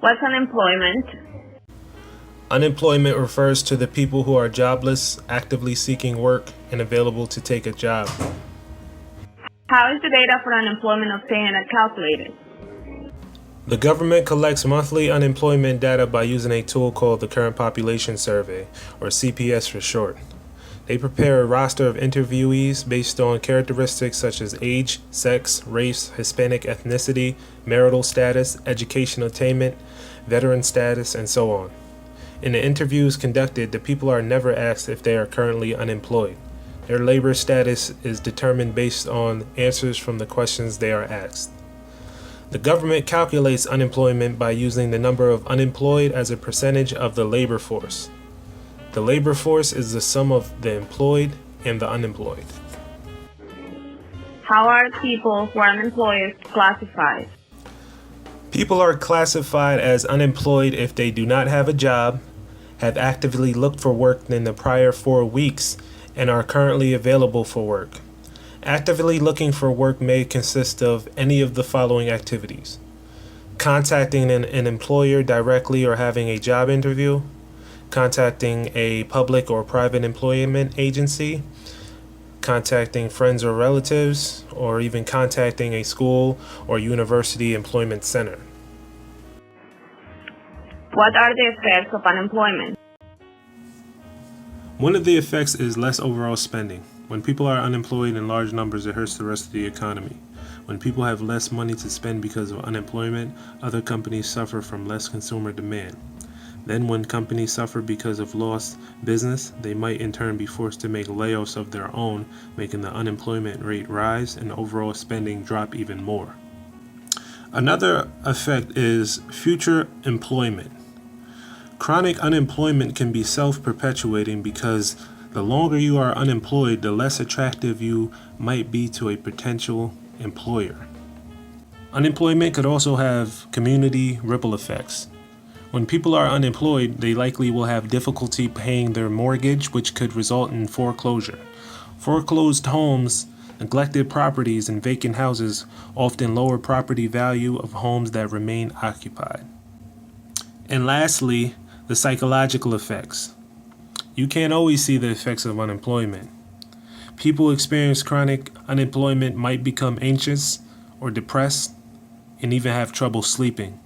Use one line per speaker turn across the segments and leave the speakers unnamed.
What's unemployment?
Unemployment refers to the people who are jobless, actively seeking work, and available to take a job.
How is the data for unemployment obtained and calculated?
The government collects monthly unemployment data by using a tool called the Current Population Survey, or CPS for short. They prepare a roster of interviewees based on characteristics such as age, sex, race, Hispanic ethnicity, marital status, education attainment, veteran status, and so on. In the interviews conducted, the people are never asked if they are currently unemployed. Their labor status is determined based on answers from the questions they are asked. The government calculates unemployment by using the number of unemployed as a percentage of the labor force. The labor force is the sum of the employed and the unemployed.
How are people who are unemployed classified?
People are classified as unemployed if they do not have a job, have actively looked for work in the prior 4 weeks, and are currently available for work. Actively looking for work may consist of any of the following activities: contacting an employer directly or having a job interview, contacting a public or private employment agency, contacting friends or relatives, or even contacting a school or university employment center.
What are the effects of unemployment?
One of the effects is less overall spending. When people are unemployed in large numbers, it hurts the rest of the economy. When people have less money to spend because of unemployment, other companies suffer from less consumer demand. Then when companies suffer because of lost business, they might in turn be forced to make layoffs of their own, making the unemployment rate rise and overall spending drop even more. Another effect is future employment. Chronic unemployment can be self-perpetuating because the longer you are unemployed, the less attractive you might be to a potential employer. Unemployment could also have community ripple effects. When people are unemployed, they likely will have difficulty paying their mortgage, which could result in foreclosure. Foreclosed homes, neglected properties, and vacant houses often lower property value of homes that remain occupied. And lastly, the psychological effects. You can't always see the effects of unemployment. People experience chronic unemployment might become anxious or depressed and even have trouble sleeping.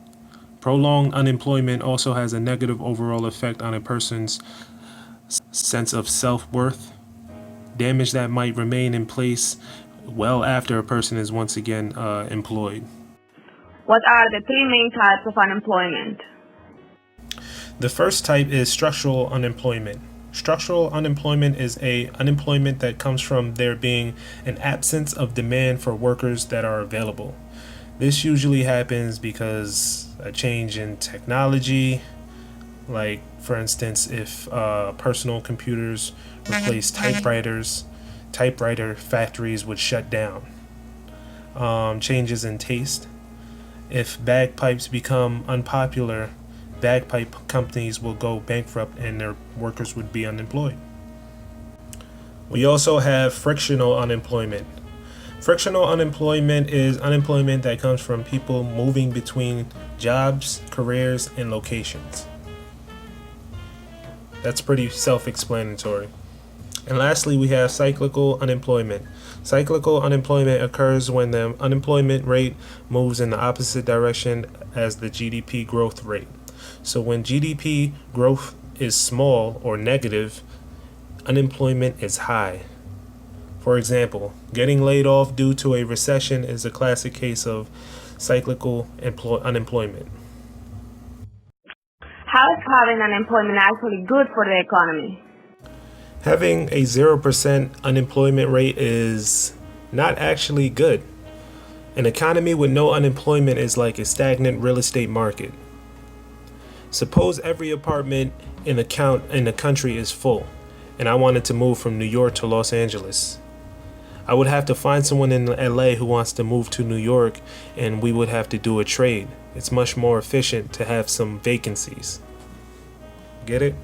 Prolonged unemployment also has a negative overall effect on a person's sense of self-worth, damage that might remain in place well after a person is once again employed.
What are the three main types of unemployment?
The first type is structural unemployment. Structural unemployment is a unemployment that comes from there being an absence of demand for workers that are available. This usually happens because a change in technology, like for instance, if personal computers replace typewriters, typewriter factories would shut down. Changes in taste. If bagpipes become unpopular, bagpipe companies will go bankrupt and their workers would be unemployed. We also have frictional unemployment. Frictional unemployment is unemployment that comes from people moving between jobs, careers, and locations. That's pretty self-explanatory. And lastly, we have cyclical unemployment. Cyclical unemployment occurs when the unemployment rate moves in the opposite direction as the GDP growth rate. So when GDP growth is small or negative, unemployment is high. For example, getting laid off due to a recession is a classic case of cyclical unemployment.
How is having unemployment actually good for the economy?
Having a 0% unemployment rate is not actually good. An economy with no unemployment is like a stagnant real estate market. Suppose every apartment in the country is full, and I wanted to move from New York to Los Angeles. I would have to find someone in LA who wants to move to New York, and we would have to do a trade. It's much more efficient to have some vacancies. Get it?